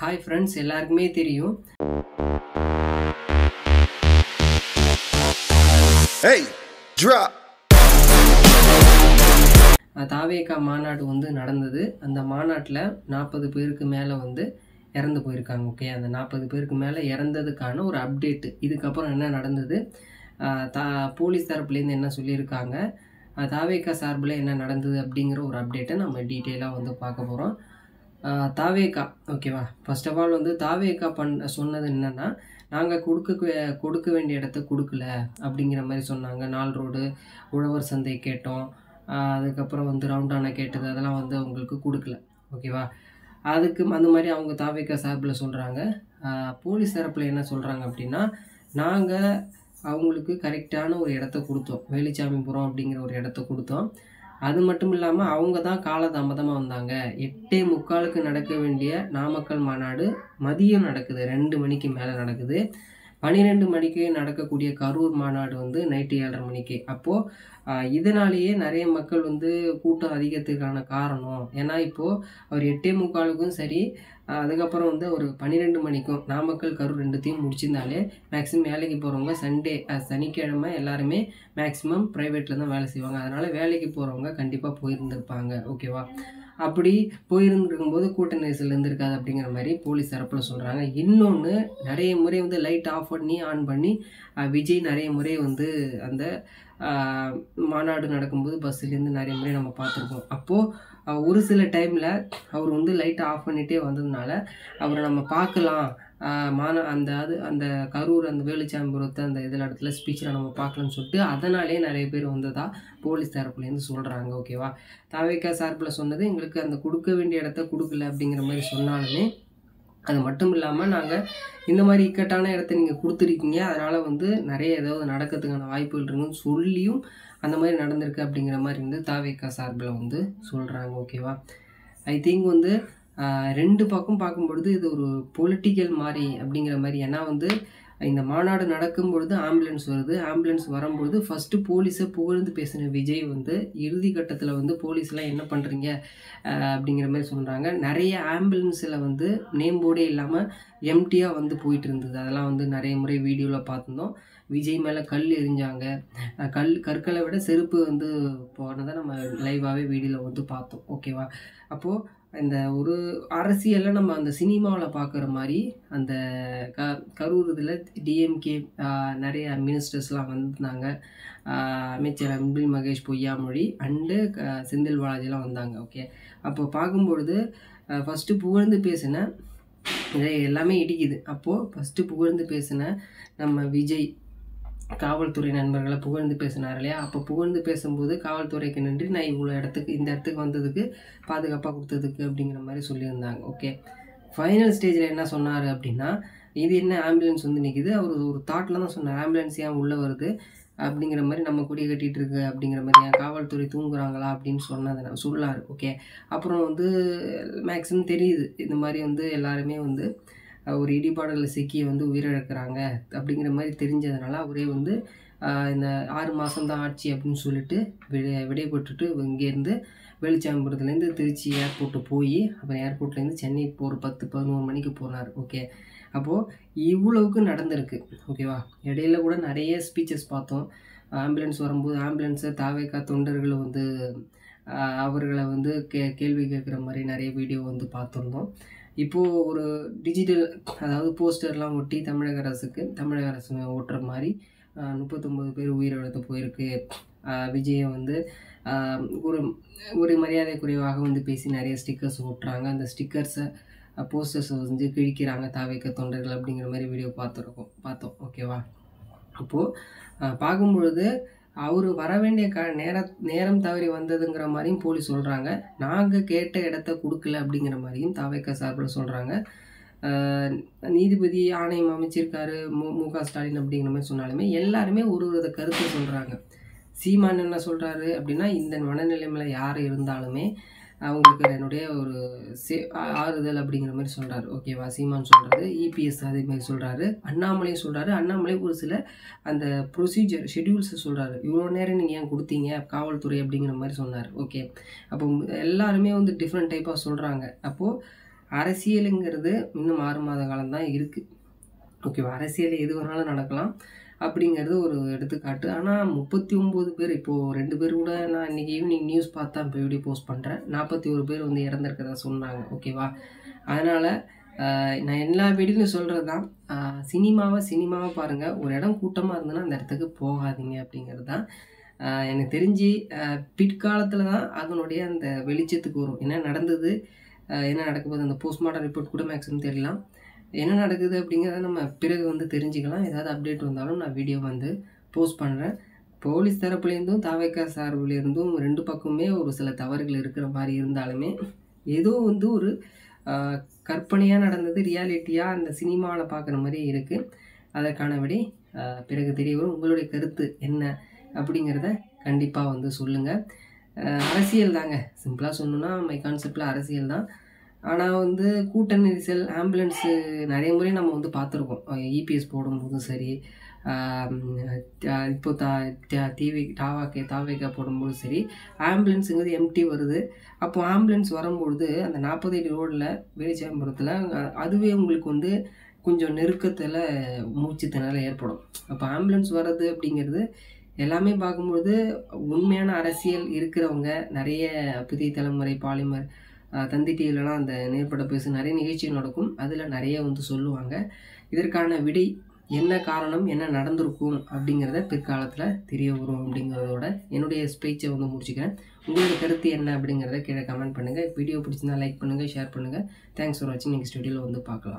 Hi friends, எல்லாருக்குமே தெரியும். தாவேகா மாநாடு நடந்தது. அந்த மாநாட்டில் 40 பேருக்கு மேலே இறந்து போயிருக்காங்க. ஓகே, அந்த 40 பேருக்கு மேலே இறந்ததுக்கான ஒரு அப்டேட்டு. இதுக்கப்புறம் என்ன நடந்தது, போலீஸ் தரப்புலேருந்து என்ன சொல்லியிருக்காங்க, தாவேகா சார்பில் என்ன நடந்தது அப்படிங்கிற ஒரு அப்டேட்டை நம்ம டீட்டெயிலாக பார்க்க போகிறோம். தாவேகா ஓகேவா. ஃபர்ஸ்ட் ஆஃப் ஆல் தாவேகா சொன்னது என்னென்னா, நாங்கள் கொடுக்க வேண்டிய இடத்த கொடுக்கல அப்படிங்கிற மாதிரி சொன்னாங்க. நால் ரோடு, உழவர் சந்தை கேட்டோம், அதுக்கப்புறம் ரவுண்டானா கேட்டது, அதெல்லாம் அவங்களுக்கு கொடுக்கல. ஓகேவா. அதுக்கு அந்த மாதிரி அவங்க தாவேகா சார்பில் சொல்கிறாங்க. போலீஸ் தரப்பில் என்ன சொல்கிறாங்க அப்படின்னா, நாங்கள் அவங்களுக்கு கரெக்டான ஒரு இடத்த கொடுத்தோம், வேலுச்சாமிபுரம் அப்படிங்கிற ஒரு இடத்த கொடுத்தோம். அது மட்டும் இல்லாமல் அவங்க தான் காலதாமதமாக வந்தாங்க. 8:45க்கு நடக்க வேண்டிய நாமக்கல் மாநாடு மதியம் நடக்குது, 2 மணிக்கு மேலே நடக்குது. 12 மணிக்கு நடக்கக்கூடிய கரூர் மாநாடு நைட்டு 7:30 மணிக்கு. அப்போது இதனாலேயே நிறைய மக்கள் கூட்டம் அதிகத்துக்கான காரணம். ஏன்னா இப்போது அவர் 8:45க்கும் சரி, அதுக்கப்புறம் ஒரு 12 மணிக்கும் நாமக்கல் கரூர் ரெண்டுத்தையும் முடிச்சிருந்தாலே மேக்ஸிமம் வேலைக்கு போகிறவங்க சனிக்கிழமை எல்லாருமே மேக்ஸிமம் ப்ரைவேட்டில் தான் வேலை செய்வாங்க. அதனால் வேலைக்கு போகிறவங்க கண்டிப்பாக போயிருந்துருப்பாங்க. ஓகேவா. அப்படி போயிருந்துருக்கும்போது கூட்ட நெரிசல் இருந்திருக்காது அப்படிங்கிற மாதிரி போலீஸ் தரப்பில் சொல்கிறாங்க. இன்னொன்று, நிறைய முறை லைட் ஆஃப் பண்ணி ஆன் பண்ணி விஜய் நிறைய முறை அந்த மாநாடு நடக்கும்போது பஸ்ஸுலேருந்து நிறைய முறை நம்ம பார்த்துருக்கோம். அப்போது ஒரு சில டைமில் அவர் லைட்டை ஆஃப் பண்ணிகிட்டே வந்ததுனால அவரை நம்ம பார்க்கலாம், அந்த கரூர் அந்த வேலுச்சாமிபுரத்தை அந்த இடத்துல ஸ்பீச்சில் நம்ம பார்க்கலான்னு சொல்லிட்டு அதனாலே நிறைய பேர் வந்ததாக போலீஸ் தரப்புலேருந்து சொல்கிறாங்க. ஓகேவா. தாவேகா சார்பில் சொன்னது, எங்களுக்கு அந்த கொடுக்க வேண்டிய இடத்த கொடுக்கல அப்படிங்கிற மாதிரி சொன்னாலுமே, அது மட்டும் இல்லாமல் நாங்கள் இந்த மாதிரி இக்கட்டான இடத்த நீங்கள் கொடுத்துருக்கீங்க, அதனால் நிறைய ஏதாவது நடக்கிறதுக்கான வாய்ப்புகள் இருக்குன்னு சொல்லியும் அந்த மாதிரி நடந்திருக்கு அப்படிங்கிற மாதிரி தாவேகா சார்பில் சொல்கிறாங்க. ஓகேவா. ஐ திங்க் 2 பக்கம் பார்க்கும்பொழுது இது ஒரு பொலிட்டிக்கல் மாதிரி அப்படிங்கிற மாதிரி. ஏன்னா இந்த மாநாடு நடக்கும் பொழுது ஆம்புலன்ஸ் வருது. ஆம்புலன்ஸ் வரும்பொழுது ஃபஸ்ட்டு போலீஸை புகழ்ந்து பேசின விஜய் இறுதி கட்டத்தில் போலீஸ்லாம் என்ன பண்ணுறீங்க அப்படிங்கிற மாதிரி சொல்கிறாங்க. நிறைய ஆம்புலன்ஸில் நேம் போர்டே இல்லாமல் எம்டியாக போயிட்டு இருந்தது. அதெல்லாம் நிறைய முறை வீடியோவில் பார்த்துருந்தோம். விஜய் மேலே கல் எறிஞ்சாங்க. கற்களை விட செருப்பு போனதை நம்ம லைவாகவே வீடியோவில் பார்த்தோம். ஓகேவா. அப்போது இந்த ஒரு அரசியலில் நம்ம அந்த சினிமாவில் பார்க்குற மாதிரி அந்த கரூர் இதில் டிஎம்கே நிறைய மினிஸ்டர்ஸ்லாம் வந்தாங்க. அமைச்சர் அன்பில் மகேஷ் பொய்யாமொழி அண்டு செந்தில் பாலாஜிலாம் வந்தாங்க. ஓகே. அப்போ பார்க்கும்பொழுது ஃபஸ்ட்டு புகழ்ந்து பேசின எல்லாமே இடிக்குது. அப்போது ஃபஸ்ட்டு புகழ்ந்து பேசின நம்ம விஜய் காவல்துறை நண்பர்களை புகழ்ந்து பேசினார் இல்லையா. அப்போ புகழ்ந்து பேசும்போது காவல்துறைக்கு நன்றி, நான் இவ்வளோ இந்த இடத்துக்கு வந்ததுக்கு, பாதுகாப்பாக கொடுத்ததுக்கு அப்படிங்கிற மாதிரி சொல்லியிருந்தாங்க. ஓகே. ஃபைனல் ஸ்டேஜில் என்ன சொன்னார் அப்படின்னா, இது என்ன ஆம்புலன்ஸ் நிற்கிது, அவர் ஒரு தாட்டில் தான் சொன்னார், ஆம்புலன்ஸ் ஏன் உள்ளே வருது அப்படிங்கிற மாதிரி, நம்ம கொடி கட்டிகிட்டு இருக்கு அப்படிங்கிற மாதிரி, ஏன் காவல்துறை தூங்குறாங்களா அப்படின்னு சொன்னார். ஓகே. அப்புறம் மேக்ஸிமம் தெரியுது இந்த மாதிரி எல்லாருமே ஒரு இடிபாடுகளில் சிக்கி உயிரிழக்கிறாங்க அப்படிங்கிற மாதிரி தெரிஞ்சதுனால அவரே இந்த 6 மாதம்தான் ஆட்சி அப்படின்னு சொல்லிட்டு விடைபெற்றுட்டு இங்கேருந்து வேலுச்சாமிபுரத்துலேருந்து திருச்சி ஏர்போர்ட்டு போய் அப்புறம் ஏர்போர்ட்லேருந்து சென்னை ஒரு 10-11 மணிக்கு போனார். ஓகே. அப்போது இவ்வளவுக்கு நடந்திருக்கு. ஓகேவா. இடையில கூட நிறைய ஸ்பீச்சஸ் பார்த்தோம். ஆம்புலன்ஸ் வரும்போது ஆம்புலன்ஸை தாவேகா தொண்டர்கள் அவர்களை கேள்வி கேட்குற மாதிரி நிறைய வீடியோ பார்த்துருந்தோம். இப்போது ஒரு டிஜிட்டல், அதாவது போஸ்டர்லாம் ஒட்டி தமிழக அரசு ஓட்டுற மாதிரி 39 பேர் உயிரிழந்து போயிருக்கு. விஜயை ஒரு மரியாதை குறைவாக பேசி நிறைய ஸ்டிக்கர்ஸ் ஓட்டுறாங்க. அந்த ஸ்டிக்கர்ஸை போஸ்டர்ஸை கிழிக்கிறாங்க தாவேகா தொண்டர்கள் அப்படிங்கிற மாதிரி வீடியோ பார்த்தோம். ஓகேவா. அப்போது பார்க்கும்பொழுது அவர் வர வேண்டிய நேரம் தவறி வந்ததுங்கிற மாதிரியும் போலீஸ் சொல்கிறாங்க. நாங்கள் கேட்ட இடத்த கொடுக்கல அப்படிங்கிற மாதிரியும் தாவேகா சார்பில் சொல்கிறாங்க. நீதிபதி ஆணையம் அமைச்சிருக்காரு மு.க. ஸ்டாலின் அப்படிங்கிற மாதிரி சொன்னாலுமே எல்லாருமே ஒரு கருத்தை சொல்கிறாங்க. சீமான் என்ன சொல்கிறாரு அப்படின்னா, இந்த மனநிலைமையில் யார் இருந்தாலுமே அவங்களுக்கு என்னுடைய ஒரு ஆறுதல் அப்படிங்கிற மாதிரி சொல்கிறாரு. ஓகேவா. சீமான் சொல்கிறது, இபிஎஸ் அதே மாதிரி சொல்கிறாரு, அண்ணாமலையும் சொல்கிறாரு. அண்ணாமலை ஒரு சில அந்த ப்ரொசீஜர் ஷெட்யூல்ஸை சொல்கிறாரு. இவ்வளோ நேரம் நீங்கள் ஏன் கொடுத்தீங்க காவல்துறை அப்படிங்கிற மாதிரி சொன்னார். ஓகே. அப்போ எல்லாருமே டிஃப்ரெண்ட் டைப்பாக சொல்கிறாங்க. அப்போது அரசியலுங்கிறது இன்னும் 6 மாத காலம் தான் இருக்குது. ஓகேவா? அரசியல் எது வேணாலும் நடக்கலாம் அப்படிங்கிறது ஒரு எடுத்துக்காட்டு. ஆனால் 39 பேர் இப்போது 2 பேர் கூட நான் இன்றைக்கி ஈவினிங் நியூஸ் பார்த்தா இப்போ வீடியோ போஸ்ட் பண்ணுறேன். 41 பேர் வந்து இறந்துருக்கதா சொன்னாங்க. ஓகேவா? அதனால் நான் எல்லா வீடியோலையும் சொல்கிறது தான், சினிமாவை பாருங்கள். ஒரு இடம் கூட்டமாக இருந்ததுன்னா அந்த இடத்துக்கு போகாதீங்க அப்படிங்கிறது தான். எனக்கு தெரிஞ்சு பிற்காலத்தில் தான் அதனுடைய அந்த வெளிச்சத்துக்கு வரும். என்ன நடந்தது, என்ன நடக்க போகுது, அந்த போஸ்ட்மார்ட்டம் ரிப்போர்ட் கூட மேக்ஸிமம் தெரியலாம். என்ன நடக்குது அப்படிங்கிறத நம்ம பிறகு வந்து தெரிஞ்சுக்கலாம். ஏதாவது அப்டேட் வந்தாலும் நான் வீடியோ வந்து போஸ்ட் பண்ணுறேன். போலீஸ் தரப்புலேருந்தும் தாவேக்கா சார்புலேருந்தும் 2 பக்கமுமே ஒரு சில தவறுகள் இருக்கிற மாதிரி இருந்தாலுமே, ஏதோ வந்து ஒரு கற்பனையாக நடந்தது ரியாலிட்டியாக அந்த சினிமாவில் பார்க்குற மாதிரி இருக்குது. அதற்கான விடை பிறகு தெரிய வரும். உங்களுடைய கருத்து என்ன அப்படிங்கிறத கண்டிப்பாக வந்து சொல்லுங்கள். அரசியல் தாங்க, சிம்பிளாக சொல்லணுன்னா மை கான்செப்டில் அரசியல் தான். ஆனால் வந்து கூட்ட நெரிசல், ஆம்புலன்ஸு நிறைய முறை நம்ம வந்து பார்த்துருக்கோம். இபிஎஸ் போடும்போதும் சரி, இப்போ தாவேக்கா போடும்போதும் சரி, ஆம்புலன்ஸுங்கிறது எம்டி வருது. அப்போது ஆம்புலன்ஸ் வரும்பொழுது அந்த 40 அடி ரோடில் வேலுச்சாமிபுரத்தில் அதுவே உங்களுக்கு வந்து கொஞ்சம் நெருக்கத்தில் மூச்சு திணறல் ஏற்படும். அப்போ ஆம்புலன்ஸ் வர்றது அப்படிங்கிறது எல்லாமே பார்க்கும்பொழுது உண்மையான அரசியல் இருக்கிறவங்க நிறைய புதிய தலைமுறை பாலிமர் தந்தி டிவிலலாம் அந்த நேர்பட பேச நிறைய நிகழ்ச்சிகள் நடக்கும். அதில் நிறைய வந்து சொல்லுவாங்க. இதற்கான விடை என்ன காரணம், என்ன நடந்திருக்கும் அப்படிங்கிறத பிற்காலத்தில் தெரிய வரும் அப்படிங்கிறதோட என்னுடைய ஸ்பீச்சை வந்து முடிச்சுக்கிறேன். உங்களுடைய கருத்து என்ன அப்படிங்கிறத கீழே கமெண்ட் பண்ணுங்கள். வீடியோ பிடிச்சிருந்தா லைக் பண்ணுங்கள், ஷேர் பண்ணுங்கள். தேங்க்ஸ் ஃபார் வாட்சிங். நெக்ஸ்ட் வீடியோவில் வந்து பார்க்கலாம்.